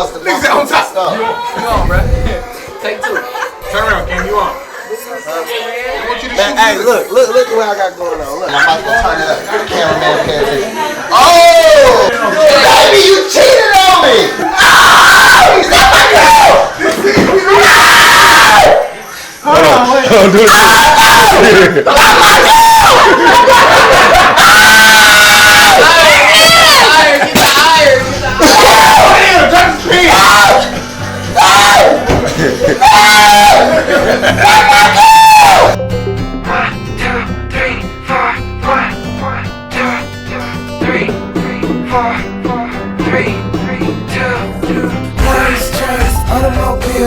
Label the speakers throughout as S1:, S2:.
S1: pause.
S2: Niggas on top.
S3: You on, bro? Take two.
S2: Turn around, Cam. You on?
S1: I want you to shoot. Hey, look at what I got going on. Look, I'm about to turn it up. The cameraman can't see. Oh! Baby, you cheated on me! Oh! Is that my girl? Hold on, wait. Oh, do it.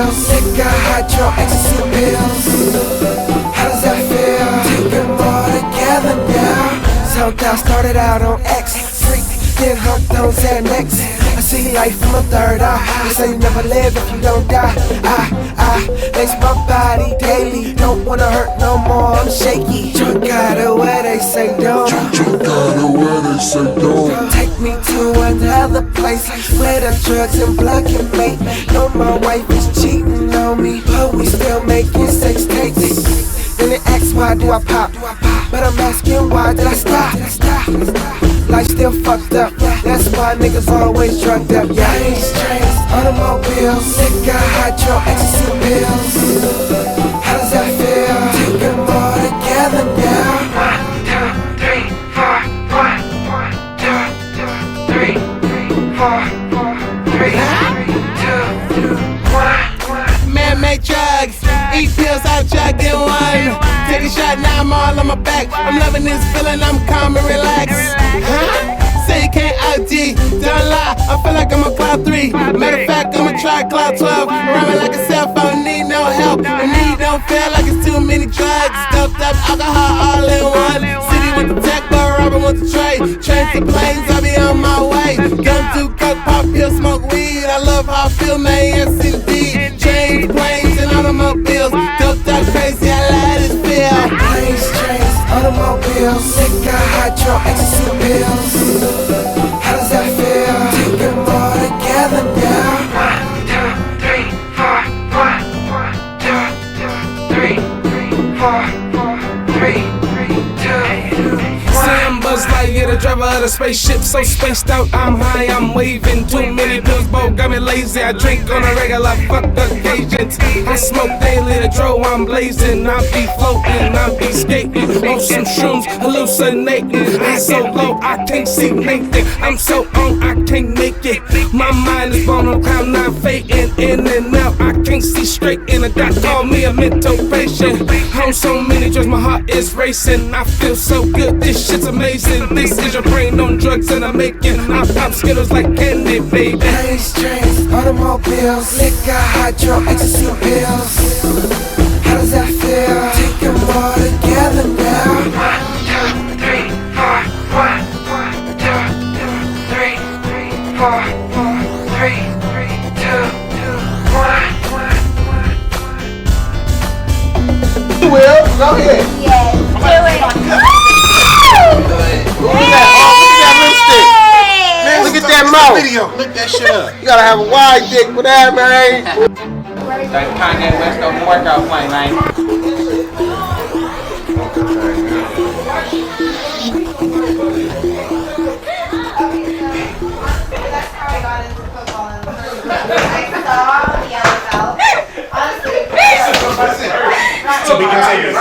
S4: Nigga, hydro, ecstasy pills. How does that feel? Take them all together now. So I started out on X, then hooked on Xanax. I see life from a third eye. They say you never live if you don't die. I lace my body daily. Don't wanna hurt no more, I'm shaky. Drunk out of where they say don't. Drunk out of where they say don't. Take me to another place where the drugs and blood can make. Know my wife is cheating on me, but we still making sex tapes. Then they ask why do I pop, but I'm asking why did I stop? Life still fucked up, that's why niggas always drugged up. Yankee trains, automobiles, nigga, hydro, ecstasy pills. How does that feel? Take them all together now. 1, 2, 3, 4. 1, 2, 3, 4, 3, 2, 1. Man-made drugs, eat pills, I drug in one. Take a shot, now I'm all on my back. I'm loving this feeling, I'm calm and relaxed. Say you can't OG, don't lie, I feel like I'm on cloud 3. Matter of fact, I'ma try cloud 12. Rhyming like a cell phone, need no help. And me don't feel like it's too many drugs. Doped up alcohol all in one. City with the tech, but Robin with the trade. Trains to planes, I be on my way. Gun do coke, pop pills, smoke weed. I love how I feel, man, yes indeed. Trains, planes, and automobiles. Doped up crazy, I love this feel. Planes, trains, automobiles. Nigga, hydro, ecstasy pills. How does that feel? Take them all together now. 1, 2, 3, 4. 1, 2, 3, 4. 3, 2, 1.
S5: Sam Buzz Lightyear, the driver of the spaceship, so spaced out, I'm high, I'm waving. Too many pills, both got me lazy. I drink on a regular, fuck occasions. I smoke daily, the dro I'm blazing. I be floating, I be skating on some shrooms, hallucinating. I'm so low, I can't see Nathan. I'm so on, I can't make it. My mind is blown on cloud 9, fading in and out. I can't see straight, and the doc called me a mental patient. On so many drugs, my heart is racing. I feel so good, this shit's amazing. This is your brain on drugs and I'm making. I pop Skittles like candy, baby.
S4: Planes, trains, automobiles, liquor, hydro, ecstasy pills. How does that feel? Take them all together now. 1, 2, 3, 4. 1, 2, 3, 4. 3, 2, 1.
S1: You will, go ahead.
S6: Yes, do it.
S1: Look at that lipstick. Man, look at that mouth.
S2: Look that shit up.
S1: You gotta have a wide dick for that, man.
S3: That Kanye West open workout plan, man.
S2: To be continued.